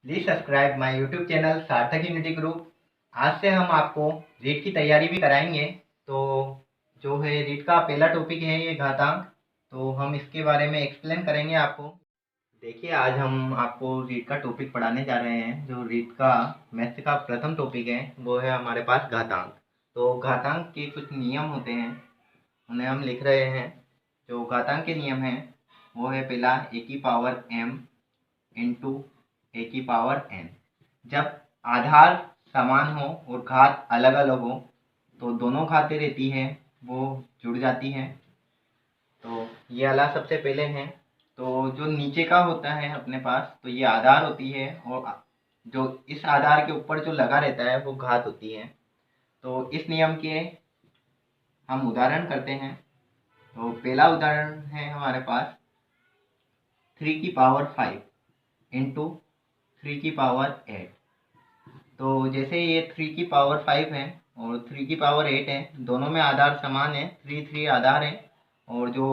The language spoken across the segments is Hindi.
Please subscribe my YouTube channel सार्थक यूनिटी ग्रुप। आज से हम आपको रीट की तैयारी भी कराएंगे। तो जो है रीट का पहला टॉपिक है ये घातांक। तो हम इसके बारे में एक्सप्लेन करेंगे आपको। देखिए, आज हम आपको रीट का टॉपिक पढ़ाने जा रहे हैं। जो रीट का मैथ का प्रथम टॉपिक है वो है हमारे पास घातांक। तो घातांक के कुछ नियम होते हैं, उन्हें हम लिख रहे हैं। जो घातांक के नियम हैं वो है पहला ए की पावर m इंटू ए की पावर n। जब आधार समान हो और घात अलग अलग हो तो दोनों घातें रहती हैं वो जुड़ जाती हैं। तो ये वाला सबसे पहले है। तो जो नीचे का होता है अपने पास, तो ये आधार होती है और जो इस आधार के ऊपर जो लगा रहता है वो घात होती है। तो इस नियम के हम उदाहरण करते हैं। तो पहला उदाहरण है हमारे पास 3 की पावर 5 इंटू 3 की पावर 8। तो जैसे ये 3 की पावर 5 है और 3 की पावर 8 है, दोनों में आधार समान है, 3 आधार है। और जो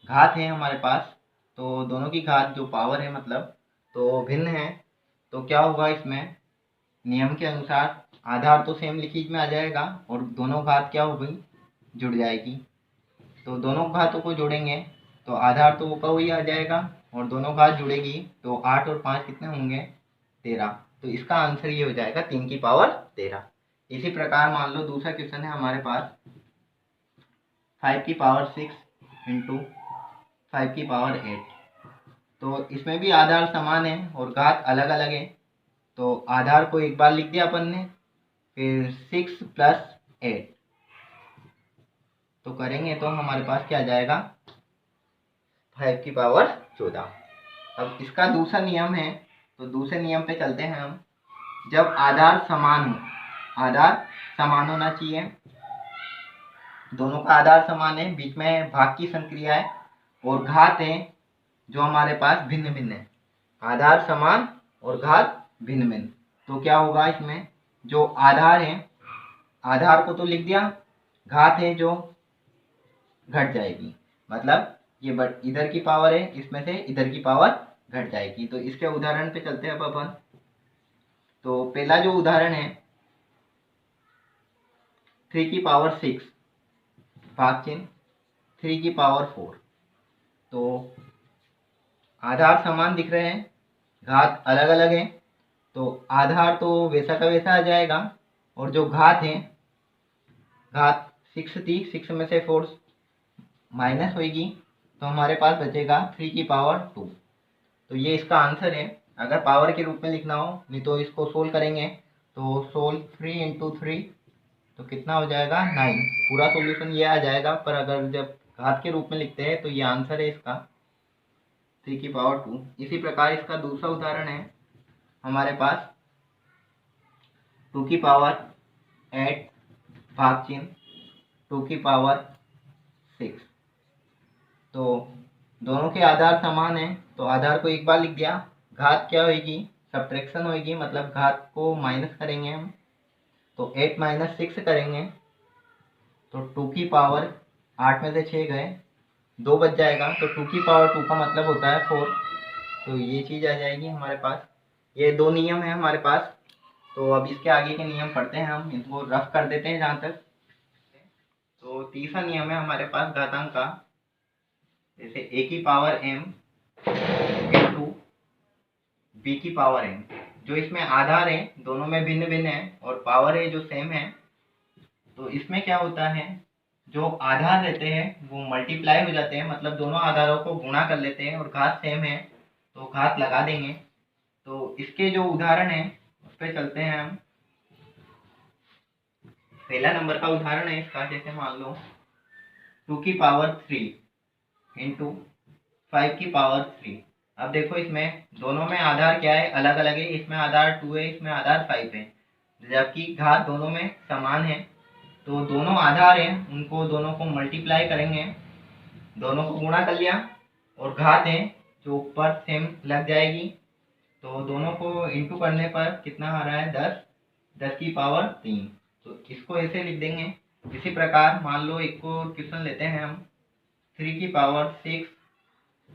घात है हमारे पास, तो दोनों की घात जो पावर है मतलब तो भिन्न है। तो क्या होगा इसमें, नियम के अनुसार आधार तो सेम लिखीज में आ जाएगा और दोनों घात क्या हो गई, जुड़ जाएगी। तो दोनों घातों को जोड़ेंगे तो आधार तो वो का वही आ जाएगा और दोनों घात जुड़ेगी तो 8 और 5 कितने होंगे, 13। तो इसका आंसर ये हो जाएगा 3 की पावर 13। इसी प्रकार मान लो दूसरा क्वेश्चन है हमारे पास 5 की पावर 6 इंटू 5 की पावर 8। तो इसमें भी आधार समान है और घात अलग अलग है। तो आधार को एक बार लिख दिया अपन ने, फिर 6 + 8 तो करेंगे तो हमारे पास क्या आ जाएगा, 5 की पावर 14। अब इसका दूसरा नियम है, तो दूसरे नियम पे चलते हैं हम। जब आधार समान हो, आधार समान होना चाहिए, दोनों का आधार समान है, बीच में भाग की संक्रिया है और घात है जो हमारे पास भिन्न भिन्न है। आधार समान और घात भिन्न भिन्न, तो क्या होगा इसमें, जो आधार है, आधार को तो लिख दिया, घात है जो घट जाएगी, मतलब ये इधर की पावर है, इसमें से इधर की पावर घट जाएगी। तो इसके उदाहरण पे चलते हैं अब अपन। तो पहला जो उदाहरण है 3 की पावर 6 भाग चिन्ह 3 की पावर 4। तो आधार समान दिख रहे हैं, घात अलग अलग है, तो आधार तो वैसा का वैसा आ जाएगा और जो घात है, घात 6 थी, 6 में से 4 माइनस होगी तो हमारे पास बचेगा 3 की पावर 2। तो ये इसका आंसर है। अगर पावर के रूप में लिखना हो, नहीं तो इसको सोल्व करेंगे तो सोल्व 3 × 3 तो कितना हो जाएगा, 9। पूरा सॉल्यूशन ये आ जाएगा, पर अगर जब घात के रूप में लिखते हैं तो ये आंसर है इसका 3 की पावर 2। इसी प्रकार इसका दूसरा उदाहरण है हमारे पास 2 की पावर 8 भाग चिन्ह 2 की पावर 6। तो दोनों के आधार समान है, तो आधार को एक बार लिख दिया, घात क्या होगी, सब्ट्रैक्शन होगी, मतलब घात को माइनस करेंगे हम। तो 8 - 6 करेंगे तो 2 की पावर 8 में से 6 गए, 2 बच जाएगा, तो 2 की पावर 2 का मतलब होता है 4। तो ये चीज़ आ जाएगी हमारे पास। ये दो नियम है हमारे पास। तो अब इसके आगे के नियम पढ़ते हैं, हम इनको रफ कर देते हैं जहाँ तक। तो तीसरा नियम है हमारे पास घातांक का, जैसे a की पावर m इंटू b की पावर m। जो इसमें आधार है दोनों में भिन्न भिन्न है और पावर है जो सेम है। तो इसमें क्या होता है, जो आधार रहते हैं वो मल्टीप्लाई हो जाते हैं, मतलब दोनों आधारों को गुणा कर लेते हैं और घात सेम है तो घात लगा देंगे। तो इसके जो उदाहरण है उस पर चलते हैं हम। पहला नंबर का उदाहरण है इसका, जैसे मान लो 2 की पावर 3 इंटू 5 की पावर 3। अब देखो इसमें दोनों में आधार क्या है, अलग अलग है, इसमें आधार 2 है, इसमें आधार 5 है, जबकि घात दोनों में समान है। तो दोनों आधार हैं उनको दोनों को मल्टीप्लाई करेंगे, दोनों को गुणा कर लिया और घात है जो ऊपर सेम लग जाएगी। तो दोनों को इंटू करने पर कितना आ रहा है, 10, 10 की पावर 3। तो इसको ऐसे लिख देंगे। इसी प्रकार मान लो एक को क्वेश्चन लेते हैं हम, 3 की पावर 6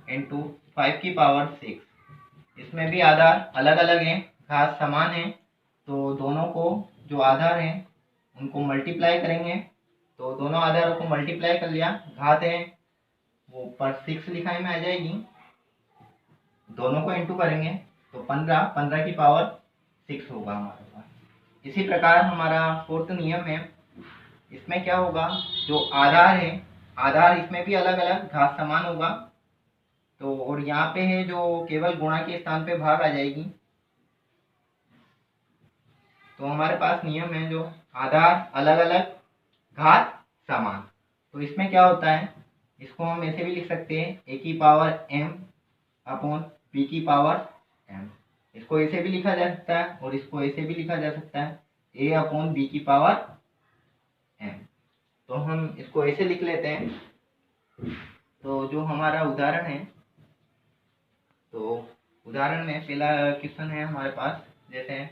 इंटू 5 की पावर 6। इसमें भी आधार अलग अलग हैं, घात समान है, तो दोनों को जो आधार हैं उनको मल्टीप्लाई करेंगे। तो दोनों आधारों को मल्टीप्लाई कर लिया, घात है वो पर 6 लिखाई में आ जाएगी, दोनों को इंटू करेंगे तो 15, 15 की पावर 6 होगा हमारे पास। इसी प्रकार हमारा फोर्थ नियम है, इसमें क्या होगा, जो आधार है, आधार इसमें भी अलग अलग, घात समान होगा, तो और यहाँ पे है जो केवल गुणा के स्थान पे भाग आ जाएगी। तो हमारे पास नियम है जो आधार अलग अलग, घात समान। तो इसमें क्या होता है, इसको हम ऐसे भी लिख सकते हैं ए की पावर m अपॉन बी की पावर m। इसको ऐसे भी लिखा जा सकता है और इसको ऐसे भी लिखा जा सकता है a अपॉन बी की पावर m। तो हम इसको ऐसे लिख लेते हैं। तो जो हमारा उदाहरण है, तो उदाहरण में पहला क्वेश्चन है हमारे पास, जैसे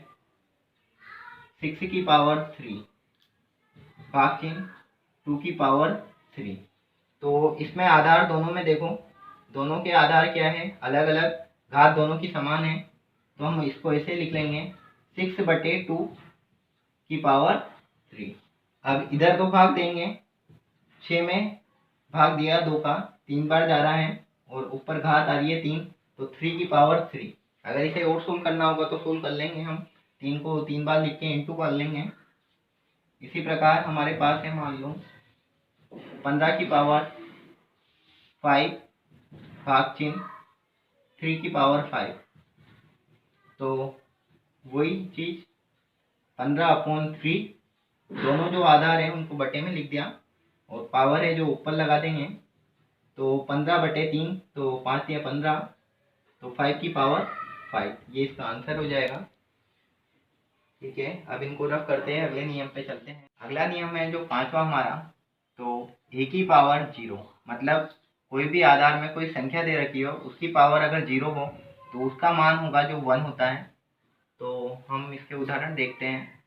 6 की पावर 3 भाग चिन्ह 2 की पावर 3। तो इसमें आधार दोनों में देखो, दोनों के आधार क्या है, अलग अलग, घात दोनों की समान है, तो हम इसको ऐसे लिख लेंगे 6/2 की पावर 3। अब इधर दो भाग देंगे, 6 में भाग दिया 2 का, 3 बार जा रहा है और ऊपर घात आ रही है 3, तो 3 की पावर 3। अगर इसे और सोल्व करना होगा तो सोल्व कर लेंगे, हम 3 को 3 बार लिख के इंटू कर लेंगे। इसी प्रकार हमारे पास है, मान लो 15 की पावर 5 भाग चिन्ह 3 की पावर 5। तो वही चीज 15/3, दोनों जो आधार है उनको बटे में लिख दिया और पावर है जो ऊपर लगा देंगे, तो 15/3, तो 5 या 15, तो 5 की पावर 5, ये इसका आंसर हो जाएगा। ठीक है, अब इनको रफ करते हैं, अगले नियम पे चलते हैं। अगला नियम है जो पांचवा हमारा, तो a की पावर 0, मतलब कोई भी आधार में कोई संख्या दे रखी हो, उसकी पावर अगर 0 हो तो उसका मान होगा जो 1 होता है। तो हम इसके उदाहरण देखते हैं।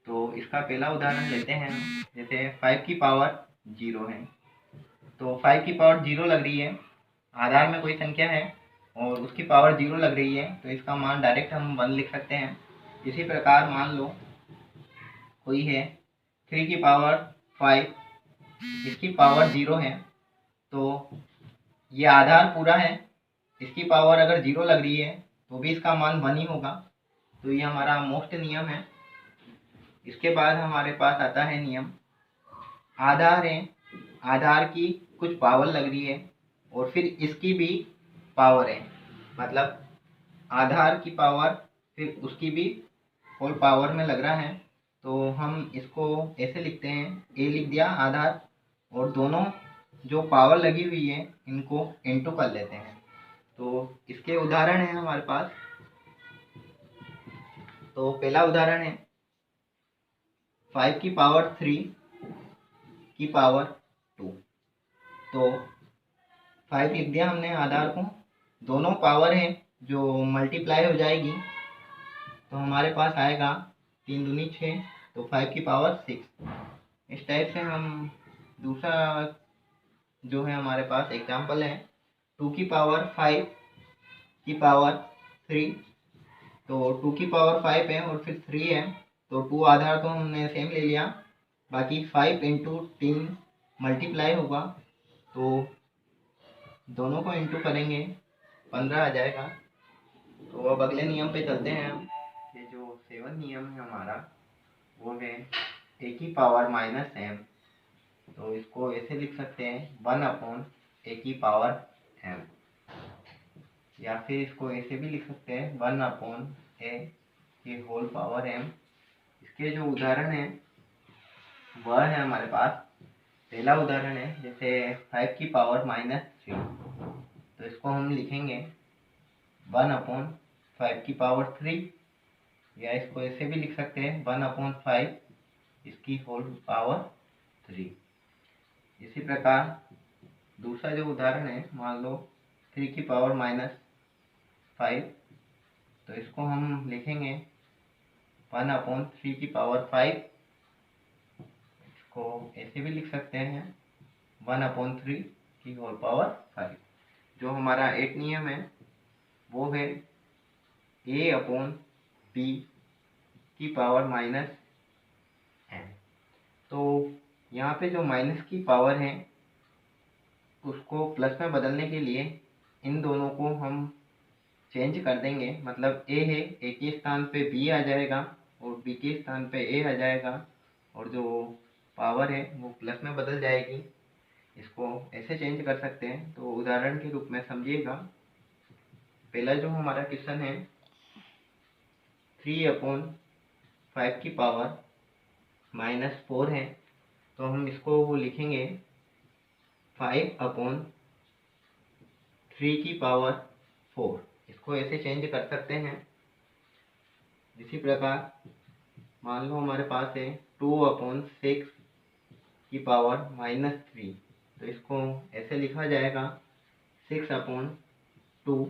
तो इसका पहला उदाहरण लेते हैं, जैसे 5 की पावर 0 है, तो 5 की पावर 0 लग रही है, आधार में कोई संख्या है और उसकी पावर 0 लग रही है, तो इसका मान डायरेक्ट हम 1 लिख सकते हैं। इसी प्रकार मान लो कोई है 3 की पावर 5, इसकी पावर 0 है, तो ये आधार पूरा है, इसकी पावर अगर 0 लग रही है तो भी इसका मान 1 ही होगा। तो ये हमारा मोस्ट नियम है। इसके बाद हमारे पास आता है नियम, आधार है, आधार की कुछ पावर लग रही है और फिर इसकी भी पावर है, मतलब आधार की पावर फिर उसकी भी होल पावर में लग रहा है, तो हम इसको ऐसे लिखते हैं, ए लिख दिया आधार और दोनों जो पावर लगी हुई है इनको इंटू कर लेते हैं। तो इसके उदाहरण है हमारे पास। तो पहला उदाहरण है 5 की पावर 3 की पावर 2। तो 5 लिख दिया हमने आधार को, दोनों पावर है जो मल्टीप्लाई हो जाएगी, तो हमारे पास आएगा 3 दूनी 6, तो 5 की पावर 6। इस टाइप से हम दूसरा जो है हमारे पास एग्जाम्पल है 2 की पावर 5 की पावर 3। तो 2 की पावर 5 है और फिर 3 है, तो 2 आधार तो हमने सेम ले लिया, बाकी 5 इंटू 3 मल्टीप्लाई होगा, तो दोनों को इंटू करेंगे 15 आ जाएगा। तो अब अगले नियम पे चलते हैं हम। ये जो 7 नियम है हमारा, वो है ए की पावर -m। तो इसको ऐसे लिख सकते हैं 1/a की पावर m, या फिर इसको ऐसे भी लिख सकते हैं 1/a की होल पावर m। इसके जो उदाहरण है वह है हमारे पास, पहला उदाहरण है जैसे 5 की पावर -3। तो इसको हम लिखेंगे 1/5 की पावर 3, या इसको ऐसे भी लिख सकते हैं 1/5 इसकी होल पावर 3। इसी प्रकार दूसरा जो उदाहरण है, मान लो 3 की पावर -5, तो इसको हम लिखेंगे 1/3 की पावर 5, इसको ऐसे भी लिख सकते हैं 1/3 की होल पावर 5। जो हमारा 8 नियम है, वो है a/b की पावर माइनस n। तो यहाँ पे जो माइनस की पावर है उसको प्लस में बदलने के लिए इन दोनों को हम चेंज कर देंगे। मतलब a है, a के स्थान पे b आ जाएगा और b के स्थान पे a आ जाएगा, और जो पावर है वो प्लस में बदल जाएगी। इसको ऐसे चेंज कर सकते हैं। तो उदाहरण के रूप में समझिएगा, पहला जो हमारा क्वेश्चन है 3/5 की पावर -4 है, तो हम इसको वो लिखेंगे 5/3 की पावर 4। इसको ऐसे चेंज कर सकते हैं। इसी प्रकार मान लो हमारे पास है 2/6 की पावर -3, तो इसको ऐसे लिखा जाएगा 6/2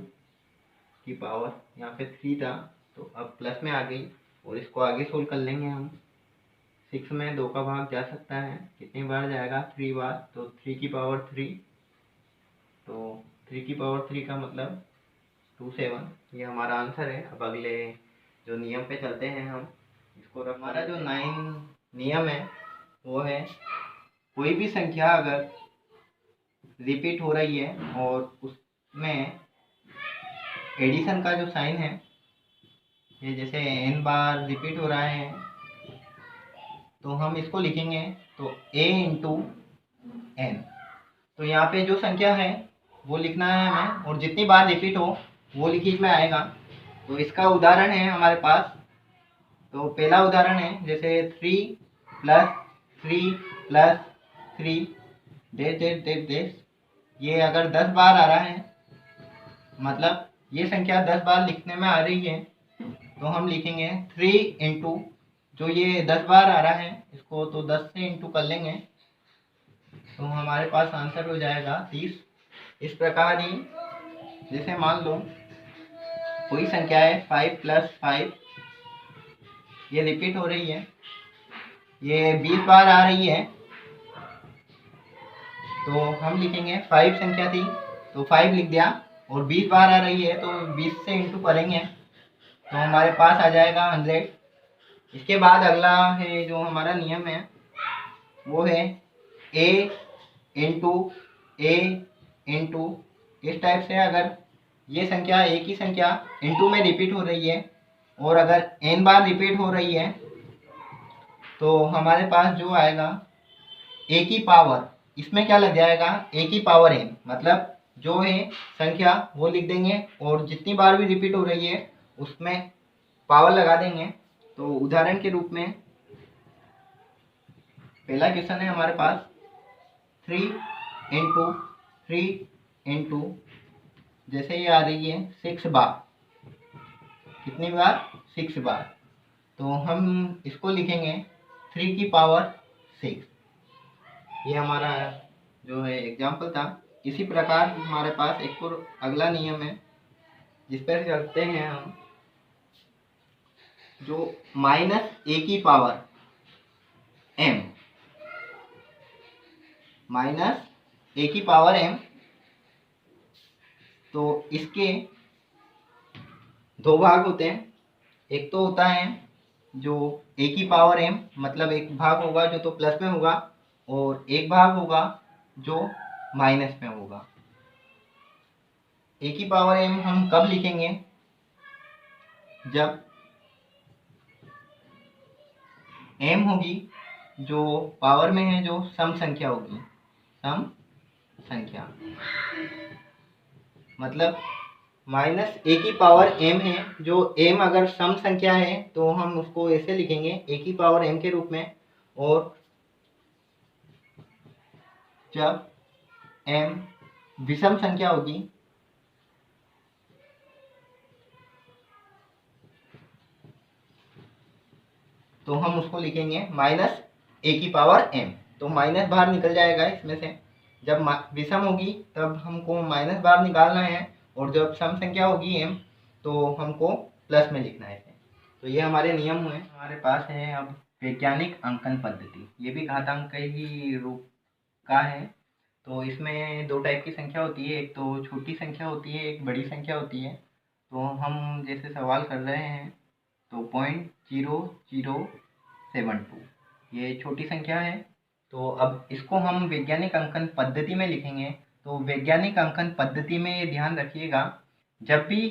की पावर, यहाँ पे 3 था तो अब प्लस में आ गई, और इसको आगे सोल्व कर लेंगे हम। 6 में 2 का भाग जा सकता है, कितनी बार जाएगा? 3 बार, तो 3 की पावर 3, तो 3 की पावर 3 का मतलब 27। ये हमारा आंसर है। अब अगले जो नियम पे चलते हैं हम इसको। हमारा जो 9 नियम है वो है, कोई भी संख्या अगर रिपीट हो रही है और उसमें एडिशन का जो साइन है, ये जैसे n बार रिपीट हो रहा है, तो हम इसको लिखेंगे तो a इंटू n। तो यहाँ पे जो संख्या है वो लिखना है हमें, और जितनी बार रिपीट हो वो लिखित में आएगा। तो इसका उदाहरण है हमारे पास। तो पहला उदाहरण है जैसे 3 + 3 + 3 डेश डेश डेश डेश। ये अगर 10 बार आ रहा है, मतलब ये संख्या 10 बार लिखने में आ रही है, तो हम लिखेंगे 3 इंटू, जो ये 10 बार आ रहा है इसको तो 10 से इंटू कर लेंगे, तो हमारे पास आंसर हो जाएगा 30। इस प्रकार ही जैसे मान लो कोई संख्या है 5 + 5, ये रिपीट हो रही है, ये 20 बार आ रही है, तो हम लिखेंगे 5 संख्या थी तो 5 लिख दिया, और 20 बार आ रही है तो 20 से इंटू करेंगे तो हमारे पास आ जाएगा 100। इसके बाद अगला है जो हमारा नियम है वो है a इंटू a इंटू। इस टाइप से अगर ये संख्या एक ही संख्या इंटू में रिपीट हो रही है और अगर n बार रिपीट हो रही है, तो हमारे पास जो आएगा a की पावर, इसमें क्या लग जाएगा a की पावर n, मतलब जो है संख्या वो लिख देंगे और जितनी बार भी रिपीट हो रही है उसमें पावर लगा देंगे। तो उदाहरण के रूप में पहला क्वेश्चन है हमारे पास 3 इंटू 3 इंटू, जैसे ये आ रही है 6 बार, कितनी बार? 6 बार, तो हम इसको लिखेंगे 3 की पावर 6। ये हमारा जो है एग्जाम्पल था। इसी प्रकार हमारे पास एक और अगला नियम है जिस पर चलते हैं हम, जो -a की पावर m, -a की पावर m, तो इसके दो भाग होते हैं। एक तो होता है जो a की पावर m, मतलब एक भाग होगा जो तो प्लस में होगा, और एक भाग होगा जो माइनस में होगा। a की पावर m हम कब लिखेंगे? जब m होगी जो पावर में है, जो सम संख्या होगी, सम संख्या, मतलब -a की पावर m है, जो m अगर सम संख्या है तो हम उसको ऐसे लिखेंगे a की पावर m के रूप में, और जब m विषम संख्या होगी तो हम उसको लिखेंगे -a की पावर m। तो माइनस बाहर निकल जाएगा इसमें से। जब विषम होगी तब हमको माइनस बाहर निकालना है, और जब सम संख्या होगी m तो हमको प्लस में लिखना है। तो ये हमारे नियम हुए। हमारे पास है अब वैज्ञानिक अंकन पद्धति। ये भी घातांक ही रूप का है। तो इसमें दो टाइप की संख्या होती है, एक तो छोटी संख्या होती है, एक बड़ी संख्या होती है। तो हम जैसे सवाल कर रहे हैं तो 0.0072 ये छोटी संख्या है। तो अब इसको हम वैज्ञानिक अंकन पद्धति में लिखेंगे। तो वैज्ञानिक अंकन पद्धति में ये ध्यान रखिएगा, जब भी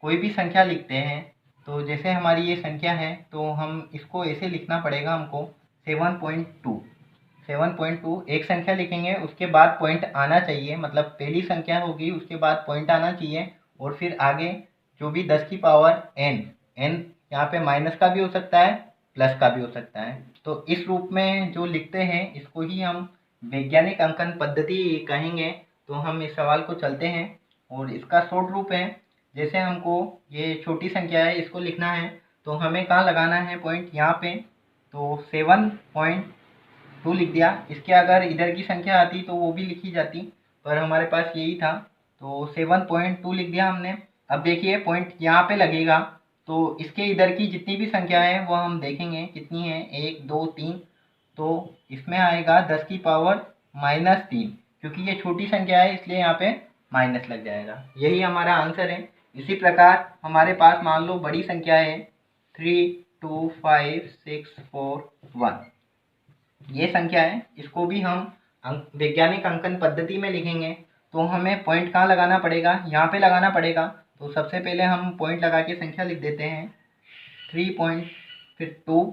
कोई भी संख्या लिखते हैं तो जैसे हमारी ये संख्या है तो हम इसको ऐसे लिखना पड़ेगा हमको 7.2 एक संख्या लिखेंगे, उसके बाद पॉइंट आना चाहिए, मतलब पहली संख्या होगी उसके बाद पॉइंट आना चाहिए, और फिर आगे जो भी 10 की पावर n यहाँ पे माइनस का भी हो सकता है प्लस का भी हो सकता है। तो इस रूप में जो लिखते हैं इसको ही हम वैज्ञानिक अंकन पद्धति कहेंगे। तो हम इस सवाल को चलते हैं और इसका शॉर्ट रूप है, जैसे हमको ये छोटी संख्या है इसको लिखना है तो हमें कहाँ लगाना है पॉइंट, यहाँ पे। तो 7.2 लिख दिया, इसके अगर इधर की संख्या आती तो वो भी लिखी जाती, पर हमारे पास यही था तो 7.2 लिख दिया हमने। अब देखिए पॉइंट यहाँ पे लगेगा तो इसके इधर की जितनी भी संख्या है वो हम देखेंगे कितनी है, 1 2 3, तो इसमें आएगा 10 की पावर -3, क्योंकि ये छोटी संख्या है इसलिए यहाँ पे माइनस लग जाएगा। यही हमारा आंसर है। इसी प्रकार हमारे पास मान लो बड़ी संख्या है 3 2 5 6 4 1, ये संख्या है, इसको भी हम वैज्ञानिक अंकन पद्धति में लिखेंगे। तो हमें पॉइंट कहाँ लगाना पड़ेगा, यहाँ पे लगाना पड़ेगा। तो सबसे पहले हम पॉइंट लगा के संख्या लिख देते हैं 3 पॉइंट, फिर 2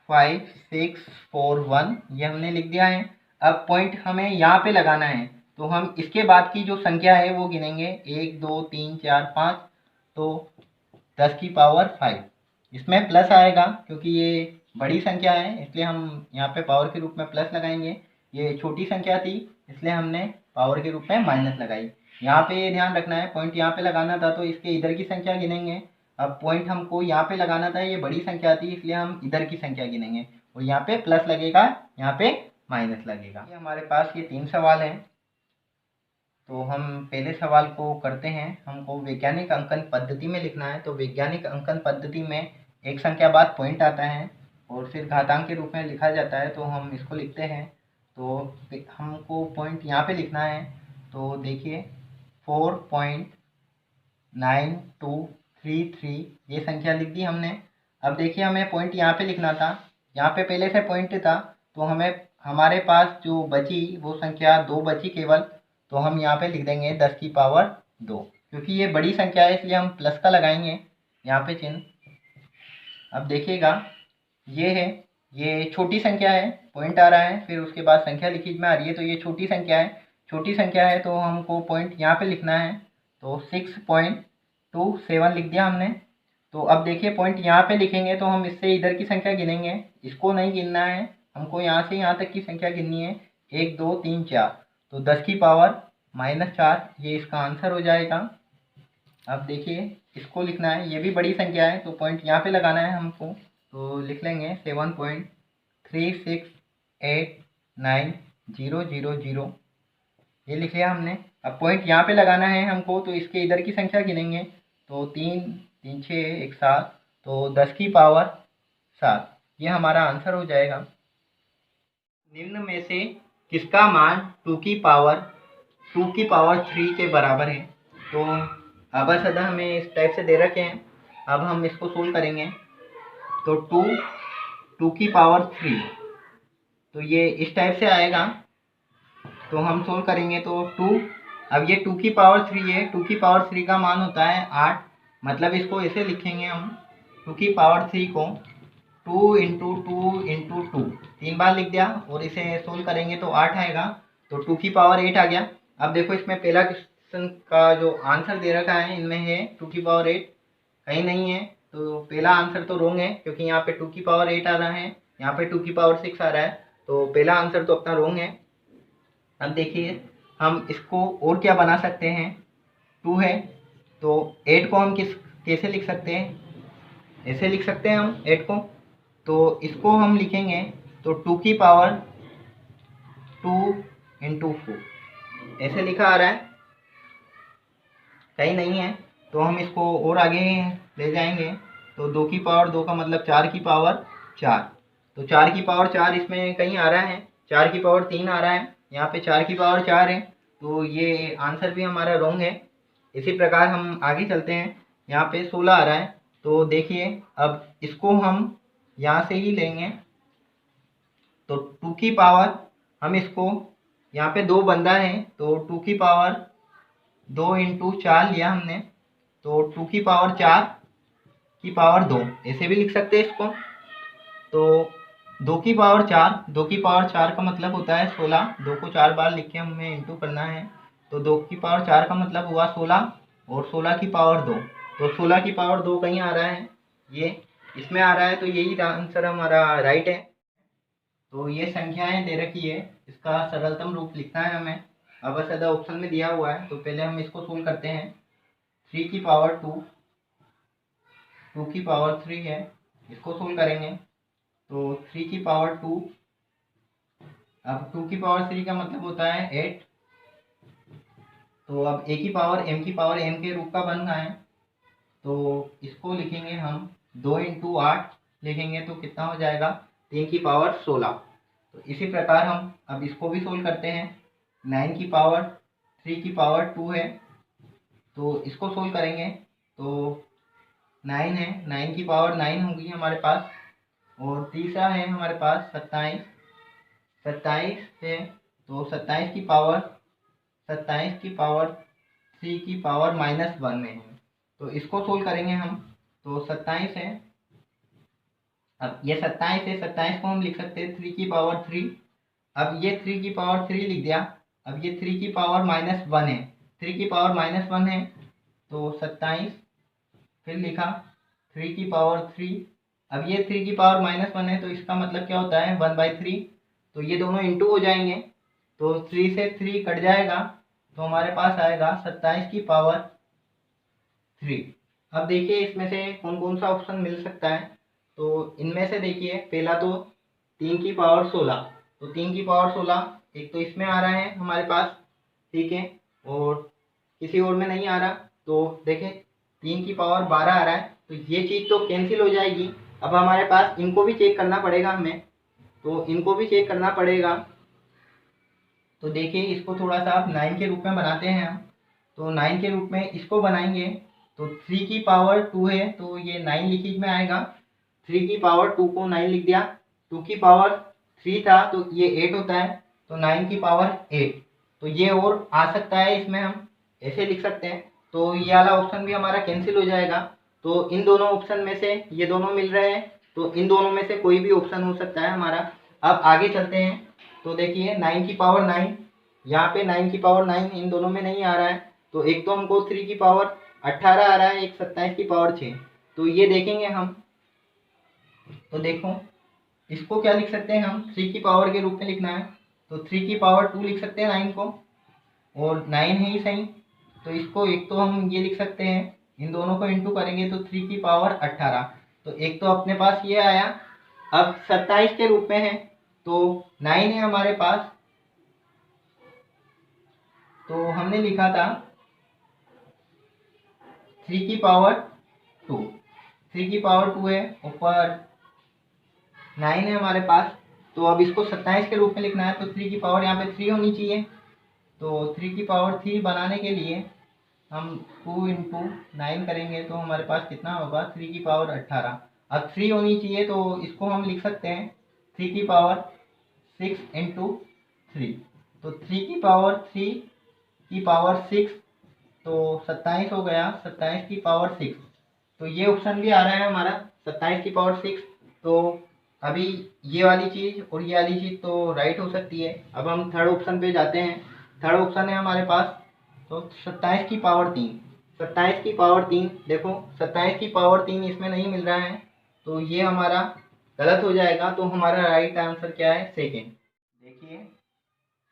5 6 4 1, ये हमने लिख दिया है। अब पॉइंट हमें यहाँ पे लगाना है तो हम इसके बाद की जो संख्या है वो गिनेंगे 1 2 3 4 5, तो 10 की पावर 5, इसमें प्लस आएगा क्योंकि ये बड़ी संख्या है इसलिए हम यहाँ पे पावर के रूप में प्लस लगाएंगे। ये छोटी संख्या थी इसलिए हमने पावर के रूप में माइनस लगाई। यहाँ पे ये ध्यान रखना है पॉइंट यहाँ पे लगाना था तो इसके इधर की संख्या गिनेंगे। अब पॉइंट हमको यहाँ पे लगाना था, ये बड़ी संख्या थी इसलिए हम इधर की संख्या गिनेंगे, और यहाँ पे प्लस लगेगा यहाँ पे माइनस लगेगा। ये हमारे पास ये 3 सवाल हैं। तो हम पहले सवाल को करते हैं। हमको वैज्ञानिक अंकन पद्धति में लिखना है। तो वैज्ञानिक अंकन पद्धति में एक संख्या बाद पॉइंट आता है और फिर घातांक के रूप में लिखा जाता है, तो हम इसको लिखते हैं। तो हमको पॉइंट यहाँ पे लिखना है। तो देखिए 4.9233 ये संख्या लिख दी हमने। अब देखिए हमें पॉइंट यहाँ पे लिखना था, यहाँ पे पहले से पॉइंट था तो हमें हमारे पास जो बची वो संख्या 2 बची केवल, तो हम यहाँ पे लिख देंगे 10 की पावर 2, क्योंकि ये बड़ी संख्या है इसलिए हम प्लस का लगाएंगे यहाँ पे चिन्ह। अब देखिएगा ये है, ये छोटी संख्या है, पॉइंट आ रहा है फिर उसके बाद संख्या लिखी में आ रही है, तो ये छोटी संख्या है। छोटी संख्या है तो हमको पॉइंट यहाँ पे लिखना है। तो 6.27 लिख दिया हमने। तो अब देखिए पॉइंट यहाँ पे लिखेंगे तो हम इससे इधर की संख्या गिनेंगे, इसको नहीं गिनना है हमको, यहाँ से यहाँ तक की संख्या गिननी है 1 2 3 4, तो 10 की पावर -4 ये इसका आंसर हो जाएगा। अब देखिए इसको लिखना है, ये भी बड़ी संख्या है तो पॉइंट यहाँ पे लगाना है हमको। तो लिख लेंगे 7.3689000, ये लिख लिया हमने। अब पॉइंट यहाँ पे लगाना है हमको तो इसके इधर की संख्या गिनेंगे। तो 3 3 6 1 7, तो 10 की पावर 7 ये हमारा आंसर हो जाएगा। निम्न में से किसका मान 2 की पावर 3 के बराबर है। तो आभासदा हमें इस टाइप से दे रखे हैं। अब हम इसको सोल्व करेंगे। तो 2 की पावर 3, तो ये इस टाइप से आएगा। तो हम सोल्व करेंगे तो 2, अब ये 2 की पावर 3 है, 2 की पावर 3 का मान होता है 8, मतलब इसको ऐसे लिखेंगे हम 2 की पावर 3 को 2 इंटू 2 इंटू 2 3 बार लिख दिया, और इसे सोल्व करेंगे तो 8 आएगा। तो 2 की पावर 8 आ गया। अब देखो इसमें पहला क्वेश्चन का जो आंसर दे रखा है इनमें है 2 की पावर 8 कहीं नहीं है, तो पहला आंसर तो रॉन्ग है क्योंकि यहाँ पे 2 की पावर 8 आ रहा है, यहाँ पे 2 की पावर 6 आ रहा है, तो पहला आंसर तो अपना रॉन्ग है। अब देखिए हम इसको और क्या बना सकते हैं, 2 है तो 8 को हम कैसे लिख सकते हैं, ऐसे लिख सकते हैं हम 8 को। तो इसको हम लिखेंगे तो 2 की पावर 2 इंटू 4 ऐसे लिखा आ रहा है, कहीं नहीं है, तो हम इसको और आगे ले जाएंगे। तो 2 की पावर 2 का मतलब 4 की पावर 4, तो 4 की पावर 4 इसमें कहीं आ रहा है, 4 की पावर 3 आ रहा है, यहाँ पे 4 की पावर 4 है, तो ये आंसर भी हमारा रॉन्ग है। इसी प्रकार हम आगे चलते हैं। यहाँ पे 16 आ रहा है। तो देखिए अब इसको हम यहाँ से ही लेंगे, तो 2 की पावर हम इसको, यहाँ पे 2 बंदा है तो 2 की पावर 2 इंटू 4 लिया हमने, तो 2 की पावर 4 की पावर 2 ऐसे भी लिख सकते हैं इसको। तो 2 की पावर 4, 2 की पावर 4 का मतलब होता है 16, 2 को 4 बार लिख के हमें इंटू करना है। तो 2 की पावर 4 का मतलब हुआ 16 और 16 की पावर 2। तो 16 की पावर 2 कहीं आ रहा है, ये इसमें आ रहा है, तो यही आंसर हमारा राइट है। तो ये संख्याएं दे रखी है, इसका सरलतम रूप लिखना है हमें। अब सदा ऑप्शन में दिया हुआ है, तो पहले हम इसको सोल्व करते हैं। 3 की पावर 2, 2 की पावर 3 है, इसको सोल्व करेंगे तो 3 की पावर 2, अब 2 की पावर 3 का मतलब होता है 8। तो अब a की पावर m के रूप का बन रहा है, तो इसको लिखेंगे हम 2 इंटू 8 लिखेंगे तो कितना हो जाएगा 3 की पावर 16। तो इसी प्रकार हम अब इसको भी सोल्व करते हैं। 9 की पावर 3 की पावर 2 है, तो इसको सोल्व करेंगे तो 9 है, 9 की पावर 9 होगी हमारे पास। और तीसरा है हमारे पास 27, 27 है, तो 27 की पावर 3 की पावर -1 में है, तो इसको सोल्व करेंगे हम। तो 27 है, अब ये 27 है, 27 को हम लिख सकते हैं 3 की पावर 3। अब ये 3 की पावर 3 लिख दिया। अब ये 3 की पावर -1 है, 3 की पावर -1 है, तो 27 फिर लिखा 3 की पावर 3। अब ये 3 की पावर -1 है, तो इसका मतलब क्या होता है 1/3। तो ये दोनों इंटू हो जाएंगे, तो 3 से 3 कट जाएगा, तो हमारे पास आएगा 27 की पावर 3। अब देखिए इसमें से कौन कौन सा ऑप्शन मिल सकता है। तो इनमें से देखिए पहला तो 3 की पावर 16, तो 3 की पावर 16 एक तो इसमें आ रहा है हमारे पास, ठीक है, और किसी और में नहीं आ रहा। तो देखें 3 की पावर 12 आ रहा है, तो ये चीज़ तो कैंसिल हो जाएगी। अब हमारे पास इनको भी चेक करना पड़ेगा हमें, तो इनको भी चेक करना पड़ेगा। तो देखिए इसको थोड़ा सा आप 9 के रूप में बनाते हैं हम, तो 9 के रूप में इसको बनाएंगे तो 3 की पावर 2 है, तो ये 9 लिखित में आएगा। 3 की पावर 2 को 9 लिख दिया, 2 की पावर 3 था तो ये 8 होता है, तो 9 की पावर 8। तो ये और आ सकता है, इसमें हम ऐसे लिख सकते हैं। तो ये वाला ऑप्शन भी हमारा कैंसिल हो जाएगा। तो इन दोनों ऑप्शन में से ये दोनों मिल रहे हैं, तो इन दोनों में से कोई भी ऑप्शन हो सकता है हमारा। अब आगे चलते हैं, तो देखिए 9 की पावर 9, यहाँ पे 9 की पावर 9 इन दोनों में नहीं आ रहा है, तो एक तो हमको 3 की पावर 18 आ रहा है, एक 27 की पावर 6। तो ये देखेंगे हम, तो देखो इसको क्या लिख सकते हैं हम, 3 की पावर के रूप में लिखना है, तो 3 की पावर 2 लिख सकते हैं 9 को, और 9 है ही सही, तो इसको एक तो हम ये लिख सकते हैं, इन दोनों को इंटू करेंगे तो 3 की पावर 18। तो एक तो अपने पास ये आया। अब 27 के रूप में है, तो 9 है हमारे पास, तो हमने लिखा था 3 की पावर 2, 3 की पावर 2 है, ऊपर 9 है हमारे पास। तो अब इसको 27 के रूप में लिखना है, तो 3 की पावर यहाँ पे 3 होनी चाहिए। तो 3 की पावर 3 बनाने के लिए हम 2 इंटू 9 करेंगे, तो हमारे पास कितना होगा 3 की पावर 18। अब 3 होनी चाहिए, तो इसको हम लिख सकते हैं 3 की पावर 6 इंटू 3। तो 3 की पावर 3 की पावर 6, तो 27 हो गया, 27 की पावर 6। तो ये ऑप्शन भी आ रहा है हमारा 27 की पावर 6। तो अभी ये वाली चीज़ और ये वाली चीज़ तो राइट हो सकती है। अब हम थर्ड ऑप्शन पे जाते हैं। थर्ड ऑप्शन है हमारे पास, तो 27 की पावर 3, 27 की पावर 3, देखो 27 की पावर 3 इसमें नहीं मिल रहा है, तो ये हमारा गलत हो जाएगा। तो हमारा राइट आंसर क्या है, सेकेंड। देखिए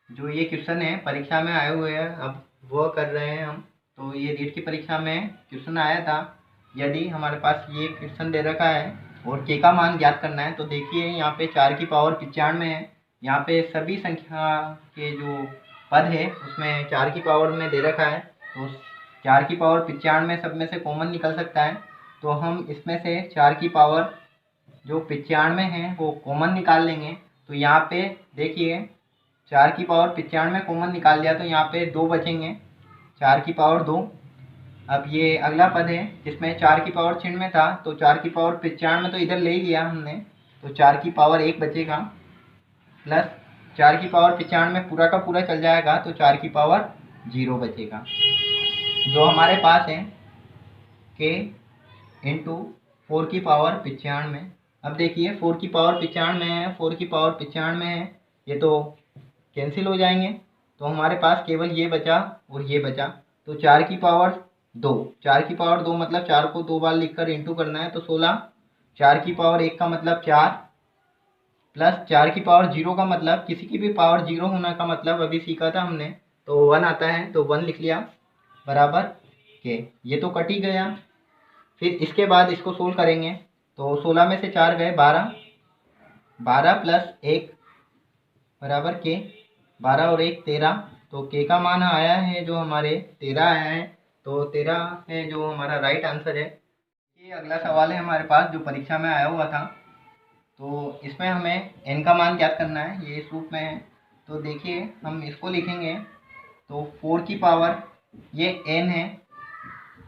जो ये क्वेश्चन है परीक्षा में आए हुए हैं, अब वो कर रहे हैं हम। तो ये नीट की परीक्षा में क्वेश्चन आया था, यदि हमारे पास ये क्वेश्चन दे रखा है और के का मान ज्ञात करना है, तो देखिए यहाँ पे 4 की पावर 95 है, यहाँ पे सभी संख्या के जो पद है उसमें 4 की पावर में दे रखा है, तो 4 की पावर 95 सब में से कॉमन निकल सकता है। तो हम इसमें से 4 की पावर जो 95 है वो कॉमन निकाल लेंगे। तो यहाँ पे देखिए 4 की पावर 95 कॉमन निकाल लिया, तो यहाँ पे 2 बचेंगे, 4 की पावर 2। अब ये अगला पद है जिसमें 4 की पावर 96 में था, तो 4 की पावर 95 तो इधर ले ही लिया हमने, तो 4 की पावर 1 बचेगा प्लस 4 की पावर 95 में पूरा का पूरा चल जाएगा तो 4 की पावर 0 बचेगा, जो हमारे पास है k इंटू 4 की पावर 95। अब देखिए 4 की पावर 95 है, 4 की पावर 95 है, ये तो कैंसिल हो जाएंगे, तो हमारे पास केवल ये बचा और ये बचा। तो 4 की पावर 2, 4 की पावर 2 मतलब 4 को 2 बार लिखकर इंटू करना है तो 16, 4 की पावर 1 का मतलब 4 प्लस 4 की पावर 0 का मतलब किसी की भी पावर 0 होना का मतलब अभी सीखा था हमने, तो 1 आता है तो 1 लिख लिया बराबर के, ये तो कट ही गया। फिर इसके बाद इसको सोल्व करेंगे तो 16 में से 4 गए 12, 12 प्लस 1 बराबर के, 12 और 1 13, तो के का मान आया है जो हमारे 13 आया है, तो 13 है जो हमारा राइट आंसर है। ये अगला सवाल है हमारे पास जो परीक्षा में आया हुआ था, तो इसमें हमें n का मान ज्ञात करना है, ये इस रूप में है। तो देखिए हम इसको लिखेंगे तो 4 की पावर ये n है,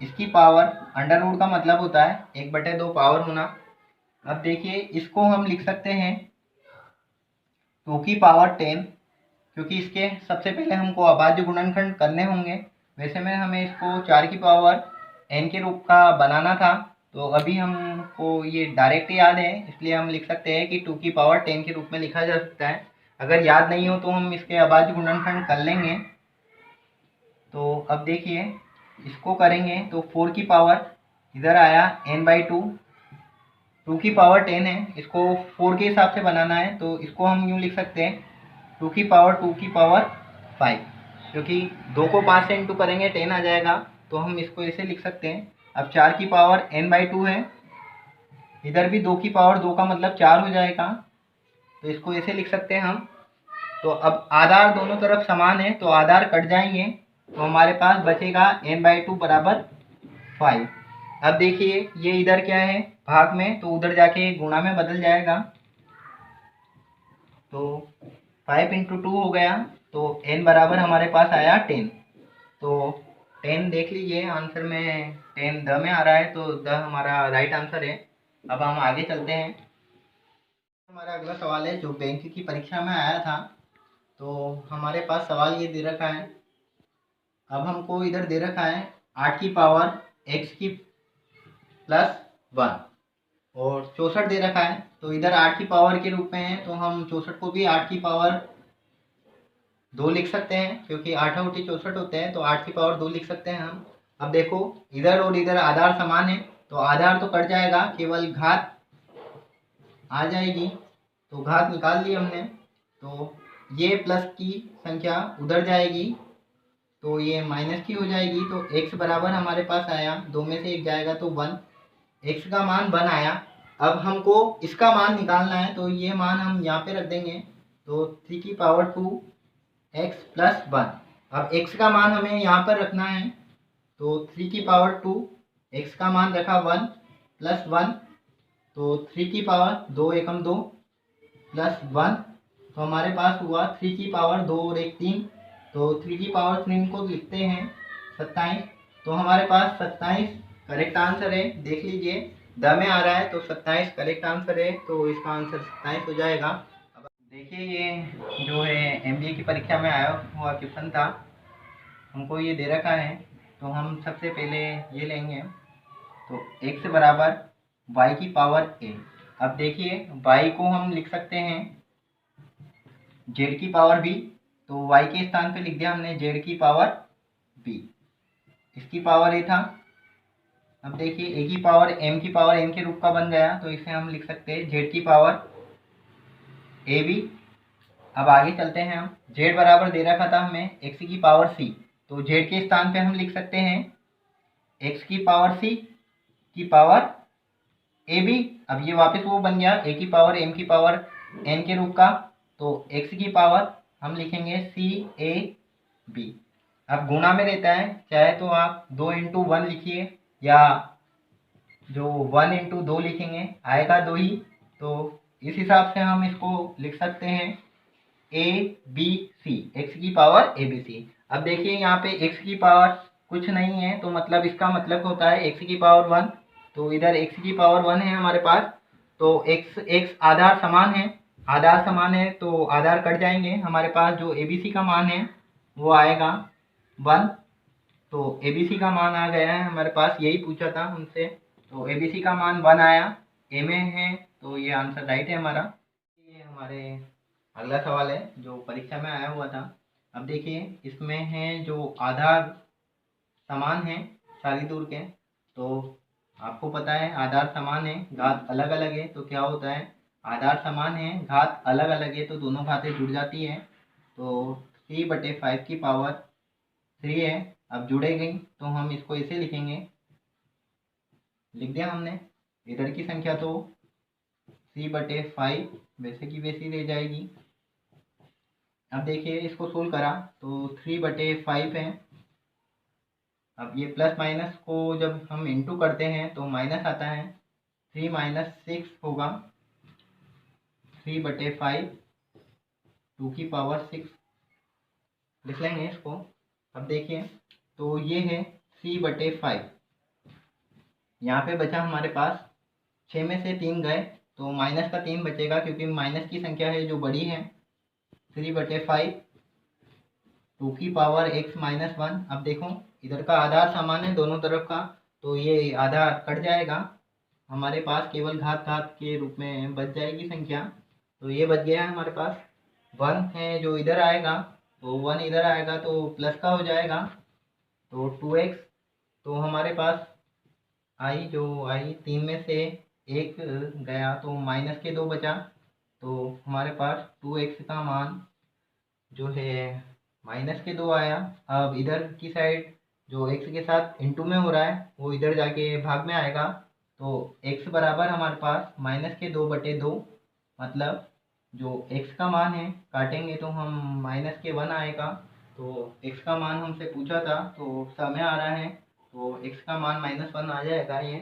इसकी पावर अंडर रूट का मतलब होता है 1/2 पावर होना। अब देखिए इसको हम लिख सकते हैं 2 की पावर 10, क्योंकि इसके सबसे पहले हमको अभाज्य गुणनखंड करने होंगे। वैसे में हमें इसको 4 की पावर n के रूप का बनाना था, तो अभी हमको ये डायरेक्ट याद है, इसलिए हम लिख सकते हैं कि 2 की पावर 10 के रूप में लिखा जा सकता है। अगर याद नहीं हो तो हम इसके अभाज्य गुणनखंड कर लेंगे। तो अब देखिए इसको करेंगे तो 4 की पावर इधर आया n/2, 2 की पावर 10 है, इसको 4 के हिसाब से बनाना है, तो इसको हम यूँ लिख सकते हैं 2 की पावर 5, क्योंकि 2 को 5 से इंटू करेंगे 10 आ जाएगा, तो हम इसको ऐसे लिख सकते हैं। अब 4 की पावर n/2 है, इधर भी 2 की पावर 2 का मतलब 4 हो जाएगा, तो इसको ऐसे लिख सकते हैं हम। तो अब आधार दोनों तरफ समान है तो आधार कट जाएंगे, तो हमारे पास बचेगा n/2 बराबर 5। अब देखिए ये इधर क्या है भाग में, तो उधर जाके गुणा में बदल जाएगा, तो 5 इंटू 2 हो गया, तो n बराबर हमारे पास आया 10। तो 10 देख लीजिए आंसर में 10 द में आ रहा है, तो द हमारा राइट आंसर है। अब हम आगे चलते हैं। हमारा अगला सवाल है जो बैंक की परीक्षा में आया था, तो हमारे पास सवाल ये दे रखा है। अब हमको इधर दे रखा है 8 की पावर x की प्लस 1 और 64 दे रखा है, तो इधर 8 की पावर के रूप में है, तो हम 64 को भी 8 की पावर 2 लिख सकते हैं, क्योंकि 8 और 64 होते हैं, तो 8 की पावर 2 लिख सकते हैं हम। अब देखो इधर और इधर आधार समान है, तो आधार तो कट जाएगा, केवल घात आ जाएगी, तो घात निकाल ली हमने, तो ये प्लस की संख्या उधर जाएगी, तो ये माइनस की हो जाएगी, तो x बराबर हमारे पास आया, 2 में से 1 जाएगा तो 1, x का मान 1 आया। अब हमको इसका मान निकालना है, तो ये मान हम यहाँ पे रख देंगे, तो 3 की पावर 2 x प्लस 1। अब x का मान हमें यहाँ पर रखना है, तो 3 की पावर 2 x का मान रखा 1 प्लस 1, तो 3 की पावर 2 एकम 2 प्लस 1, तो हमारे पास हुआ 3 की पावर 2 और 1 3, तो 3 की पावर 3 को लिखते हैं 27, तो हमारे पास 27 करेक्ट आंसर है। देख लीजिए द में आ रहा है, तो 27 करेक्ट आंसर है, तो इसका आंसर 27 हो जाएगा। अब देखिए ये जो है MBA की परीक्षा में आया हुआ क्वेश्चन था, हमको ये दे रखा है, तो हम सबसे पहले ये लेंगे, तो x बराबर y की पावर a। अब देखिए y को हम लिख सकते हैं z की पावर b, तो y के स्थान पे लिख दिया हमने z की पावर b, इसकी पावर a था। अब देखिए a की पावर m की पावर n के रूप का बन गया, तो इसे हम लिख सकते हैं z की पावर ab। अब आगे चलते हैं हम, z बराबर दे रखा था हमें x की पावर c, तो z के स्थान पे हम लिख सकते हैं x की पावर c की पावर ab। अब ये वापस वो बन गया a की पावर m की पावर n के रूप का, तो x की पावर हम लिखेंगे c a b। अब गुणा में रहता है, चाहे तो आप 2 इंटू 1 लिखिए, या जो 1 इंटू 2 लिखेंगे आएगा 2 ही, तो इस हिसाब से हम इसको लिख सकते हैं a b c, x की पावर a b c। अब देखिए यहाँ पे x की पावर कुछ नहीं है, तो मतलब इसका मतलब होता है एक्स की पावर 1। तो इधर एक्स की पावर 1 है हमारे पास, तो एक्स एक्स आधार समान है, आधार समान है तो आधार कट जाएंगे। हमारे पास जो ए बी सी का मान है वो आएगा 1। तो ए बी सी का मान आ गया है हमारे पास, यही पूछा था हमसे। तो ए बी सी का मान 1 आया, ए में है, तो ये आंसर राइट है हमारा। ये हमारे अगला सवाल है जो परीक्षा में आया हुआ था। अब देखिए इसमें है जो आधार समान है सारी दूर के, तो आपको पता है आधार समान है घात अलग अलग है, तो क्या होता है आधार समान है घात अलग अलग है तो दोनों घातें जुड़ जाती है। तो 3/5 की पावर 3 है, अब जुड़ेगी तो हम इसको ऐसे लिखेंगे, लिख दिया हमने। इधर की संख्या तो 3/5 वैसे की वैसी रह जाएगी। अब देखिए इसको सोल्व करा तो 3/5 है। अब ये प्लस माइनस को जब हम इंटू करते हैं तो माइनस आता है, 3 - 6 होगा, 3/5 2 की पावर 6 लिख लेंगे इसको। अब देखिए तो ये है 3/5, यहाँ पे बचा हमारे पास 6 में से 3 गए तो माइनस का 3 बचेगा, क्योंकि माइनस की संख्या है जो बड़ी है। 3/5 2 की पावर x - 1। अब देखो इधर का आधार समान है दोनों तरफ का, तो ये आधार कट जाएगा, हमारे पास केवल घात घात के रूप में बच जाएगी संख्या। तो ये बच गया है हमारे पास 1 है जो इधर आएगा, तो 1 इधर आएगा तो प्लस का हो जाएगा, तो 2x। तो हमारे पास आई जो आई 3 में से 1 गया तो माइनस के 2 बचा, तो हमारे पास 2x का मान जो है -2 आया। अब इधर की साइड जो x के साथ इंटू में हो रहा है वो इधर जाके भाग में आएगा, तो x बराबर हमारे पास -2/2, मतलब जो x का मान है काटेंगे तो हम -1 आएगा। तो x का मान हमसे पूछा था तो समय आ रहा है, तो x का मान -1 आ जाएगा ये।